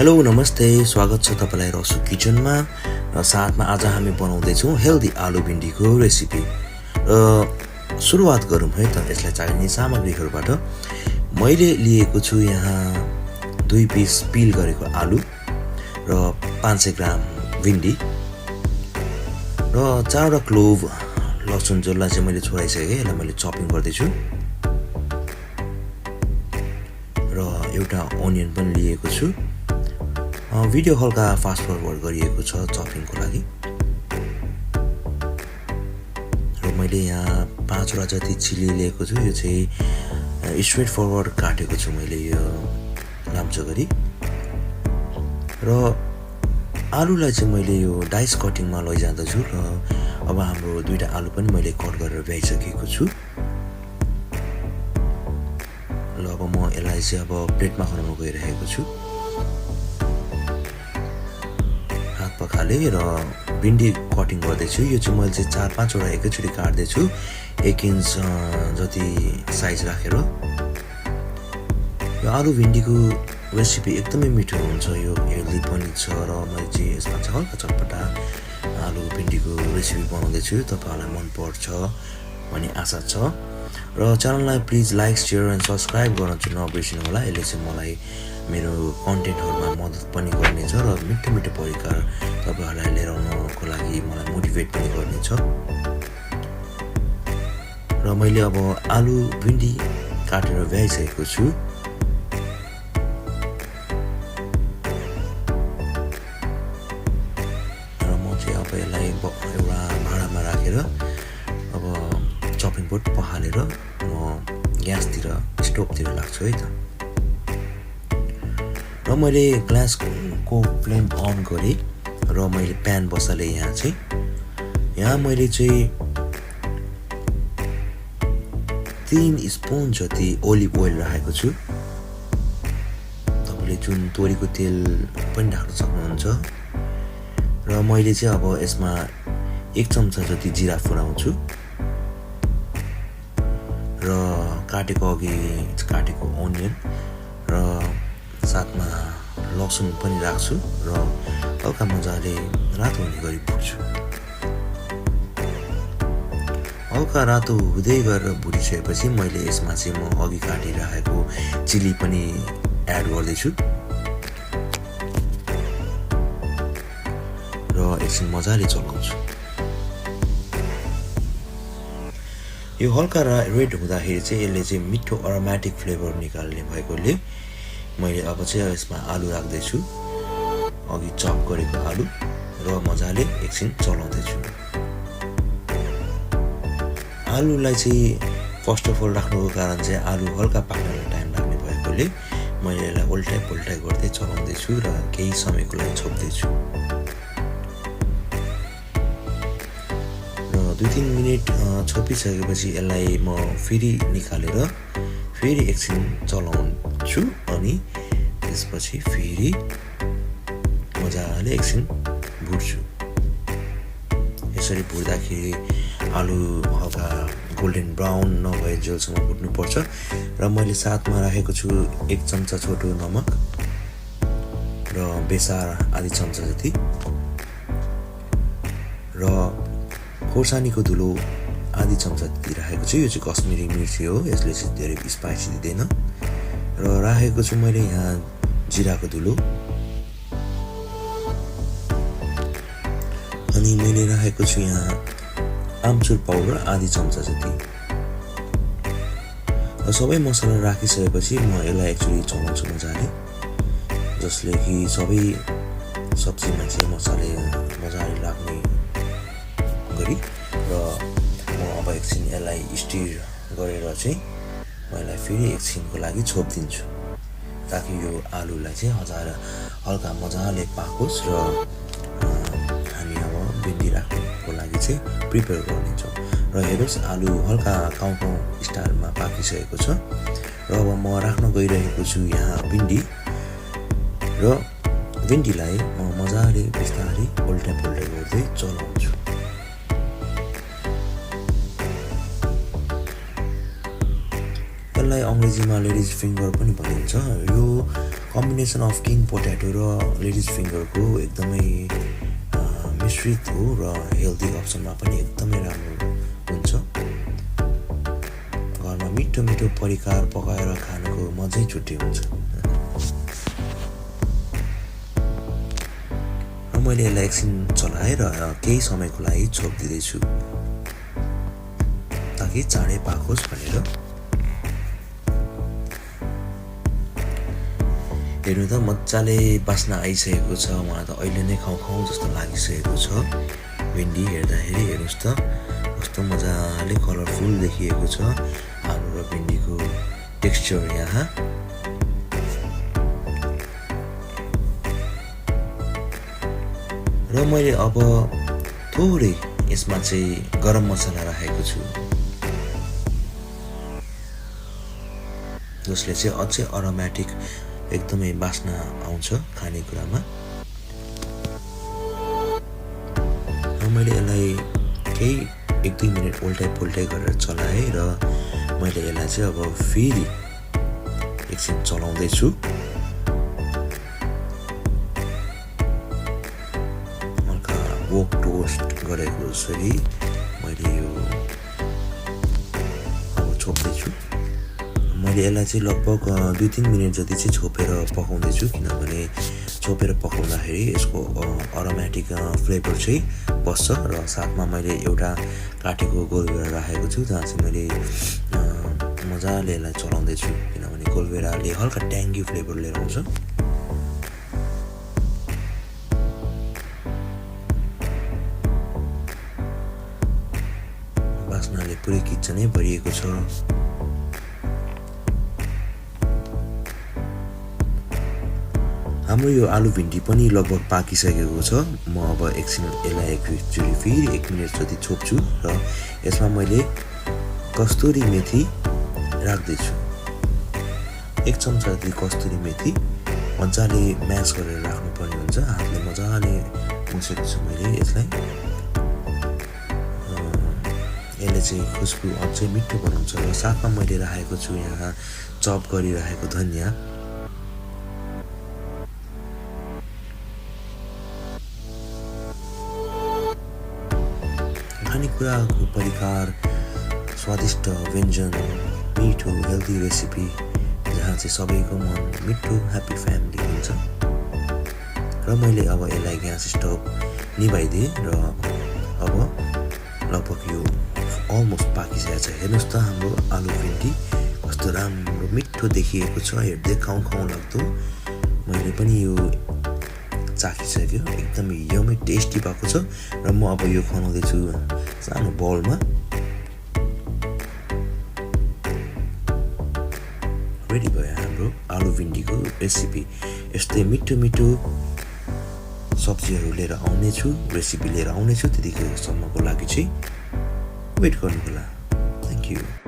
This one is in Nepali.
हेलो नमस्ते, स्वागत छ तपाईँलाई रसु किचनमा। साथमा आज हामी बनाउँदैछौँ हेल्दी आलु भिन्डीको रेसिपी। सुरुवात गरौँ है त। यसलाई चाहिने सामग्रीहरूबाट मैले लिएको छु यहाँ 2 पिस पिल गरेको आलु र 500 ग्राम भिन्डी र 4 क्लोभ लसुन, जसलाई चाहिँ मैले छोडाइसकेँ। यसलाई मैले चपिङ गर्दैछु र एउटा अनियन पनि लिएको छु। भिडियो हल्का फास्ट फरवर्ड गरिएको छ चपिङको लागि। र मैले यहाँ 5 वटा जति चिली लिएको छु। यो चाहिँ स्ट्रेट फरवर्ड काटेको छु मैले, यो लाम्चो गरी। र आलुलाई चाहिँ मैले यो डाइस कटिङमा लैजाँदैछु र अब हाम्रो 2टा आलु पनि मैले कट गरेर भ्याइसकेको छु। ल अब म यसलाई चाहिँ अब प्लेटमा खनाउन गइरहेको छु। पखाले र भिन्डी कटिङ गर्दैछु। यो चाहिँ मैले चाहिँ 4-5 वटा एकैचोटि काट्दैछु, 1 इन्च जति साइज राखेर। यो आलु भिन्डीको रेसिपी एकदमै मिठो हुन्छ, यो हेल्दी पनि छ र मैले चाहिँ यसमा चाहिँ हल्का चटपटा आलु भिन्डीको रेसिपी बनाउँदैछु। तपाईँहरूलाई मनपर्छ भन्ने आशा छ र च्यानललाई please like, share and subscribe गर्न चाहिँ नबिर्सिनु होला। यसले चाहिँ मलाई मेरो कन्टेन्टहरूमा मद्दत पनि गर्नेछ र मिठो मिठो परिकार तपाईँहरूलाई लिएर आउनको लागि मलाई मोटिभेट पनि गर्नेछ। र मैले अब आलु भिन्डी काटेर भ्याइसकेको छु। र म चाहिँ अब यसलाई एउटा भाँडामा राखेर अब चपिङ बोर्ड पखालेर म ग्यासतिर स्टोभतिर लाग्छु है त। र मैले ग्यासको फ्लेम अन गरेँ र मैले प्यान बसालेँ। यहाँ मैले चाहिँ 3 स्पुन जति ओलिभ ओइल राखेको छु। तपाईँले जुन तोरीको तेल पनि राख्न सक्नुहुन्छ। र मैले चाहिँ अब यसमा 1 चम्चा जति जिरा फुराउँछु र काटेको अनियन र साथमा लसुन पनि राख्छु र हल्का मजाले रातो हुने गरी भुट्छु। हल्का रातो हुँदै गरेर भुटिसकेपछि मैले यसमा चाहिँ म अघि काटिराखेको चिली पनि एड गर्दैछु र एकछिन मजाले चलाउँछु। यो हल्का रेड हुँदाखेरि चाहिँ यसले चाहिँ मिठो अरोमेटिक फ्लेभर निकाल्ने भएकोले मैले अब चाहिँ यसमा आलु राख्दैछु, अघि चप गरेको आलु, र मजाले एकछिन चलाउँदैछु। आलुलाई चाहिँ फर्स्ट अफ अल राख्नुको कारण चाहिँ आलु हल्का पाक्नलाई टाइम लाग्ने भएकोले मैले यसलाई उल्टाइ पुल्टाइ गर्दै चलाउँदैछु र केही समयको लागि छोप्दैछु। र 2-3 मिनट छोपिसकेपछि यसलाई म फेरि निकालेर फेरि एकछिन चलाउँछु अनि त्यसपछि फेरि मजाले एकछिन भुट्छु। यसरी भुट्दाखेरि आलु हल्का गोल्डन ब्राउन नभए जेलसम्म भुट्नुपर्छ। र मैले साथमा राखेको छु 1 चम्चा छोटो नमक र बेसार आधी चम्चा जति र खोर्सानीको धुलो आधी चम्चा जति राखेको छु। यो चाहिँ कश्मिरी मिर्ची हो, यसले चाहिँ धेरै स्पाइसी दिँदैन। र राखेको छु मैले यहाँ जिराको धुलो अनि मैले राखेको छु यहाँ आमचुर पाउडर आधी चम्चा जति। र सबै मसला राखिसकेपछि म यसलाई एक्चुअली चलाउँछु मजाले, जसले कि सबै सब्जीमा चाहिँ मजाले लाग्ने गरी। र म अब एकछिन यसलाई स्टिर गरेर चाहिँ म यसलाई फेरि एकछिनको लागि छोपिदिन्छु ताकि यो आलुलाई चाहिँ हल्का मजाले पाकोस् र हामी अब भिन्डी राख्नुको लागि चाहिँ प्रिपेयर गर्नेछौँ। र हेर्नुहोस् आलु हल्का काउँ स्टाइलमा पाकिसकेको छ। र अब म राख्न गइरहेको छु यहाँ भिन्डी र भिन्डीलाई म मजाले बिस्तारै उल्टा पुल्टा गर्दै चलाउँछु। यसलाई अङ्ग्रेजीमा लेडिज फिङ्गर पनि भनिन्छ। यो कम्बिनेसन अफ किङ पोट्याटो र लेडिज फिङ्गरको एकदमै मिश्रित हो र हेल्दी अप्सनमा पनि एकदमै राम्रो हुन्छ। घरमा मिठो मिठो परिकार पकाएर खानुको मजै छुट्टै हुन्छ। र मैले यसलाई एकछिन चलाएर केही समयको लागि छोपिदिँदैछु ताकि चाँडै पाकोस् भनेर। हेर्नु त मजाले बास्ना आइसकेको छ। मलाई त अहिले नै खाउँ खाउँ जस्तो लागिसकेको छ। भिन्डी हेर्दाखेरि हेर्नुहोस् त कस्तो मजाले कलरफुल देखिएको छ आलु र भिन्डीको टेक्सचर यहाँ। र मैले अब थोरै यसमा चाहिँ गरम मसला राखेको छु जसले चाहिँ अझै अरोमेटिक एकदमै बास्ना आउँछ खानेकुरामा। र मैले यसलाई केही 1-2 मिनट उल्टाइ पुल्टाइ गरेर चलाएँ र मैले यसलाई चाहिँ अब फेरि एकछिन चलाउँदैछु। हल्का वोक टोस्ट गरेको जसरी मैले यो अब छोप्दैछु। मैले यसलाई चाहिँ लगभग 2-3 मिनट जति चाहिँ छोपेर पकाउँदैछु किनभने छोपेर पकाउँदाखेरि यसको अरोमेटिक फ्लेभर चाहिँ बस्छ। र साथमा मैले एउटा काटेको गोलभेडा राखेको छु जहाँ चाहिँ मैले मजाले यसलाई चलाउँदैछु किनभने गोलभेडाले हल्का ट्याङ्गी फ्लेभर लिएर आउँछ। बास्नाले पुरै किचनै भरिएको छ। हाम्रो यो आलु भिन्डी पनि लगभग पाकिसकेको छ। म अब एकछिन यसलाई एकचोटि फेरि 1 मिनट जति छोप्छु र यसमा मैले कस्तुरी मेथी राख्दैछु। 1 चम्चा जति कस्तुरी मेथी मजाले म्यास गरेर राख्नुपर्ने हुन्छ। हातले मजाले मुसेको छु मैले यसलाई। यसले चाहिँ खुसबु अझै मिठो बनाउँछ। र साथमा मैले राखेको छु यहाँ चप गरिराखेको धनिया। खानेकुराको परिकार स्वादिष्ट व्यञ्जन मिठो हेल्दी रेसिपी जहाँ चाहिँ सबैको मन मिठो ह्याप्पी फ्यामिली हुन्छ। र मैले अब यसलाई ग्यास स्टोभ निभाइदिएँ र अब लगभग यो अलमोस्ट पाकिसकेको छ। हेर्नुहोस् त हाम्रो आलु भिन्डी कस्तो राम्रो मिठो देखिएको छ। हेर्दै खाउँ खाउँ लाग्दो। मैले पनि यो चाखिसक्यो एकदमै यम्मी टेस्टी भएको छ। र म अब यो खनाउँदैछु सानो बलमा। रेडी भयो हाम्रो आलु भिन्डीको रेसिपी। यस्तै मिठो मिठो सब्जीहरू लिएर आउनेछु, रेसिपी लिएर आउनेछु। त्यतिखेरसम्मको लागि चाहिँ वेट गर्नुहोला। Thank you.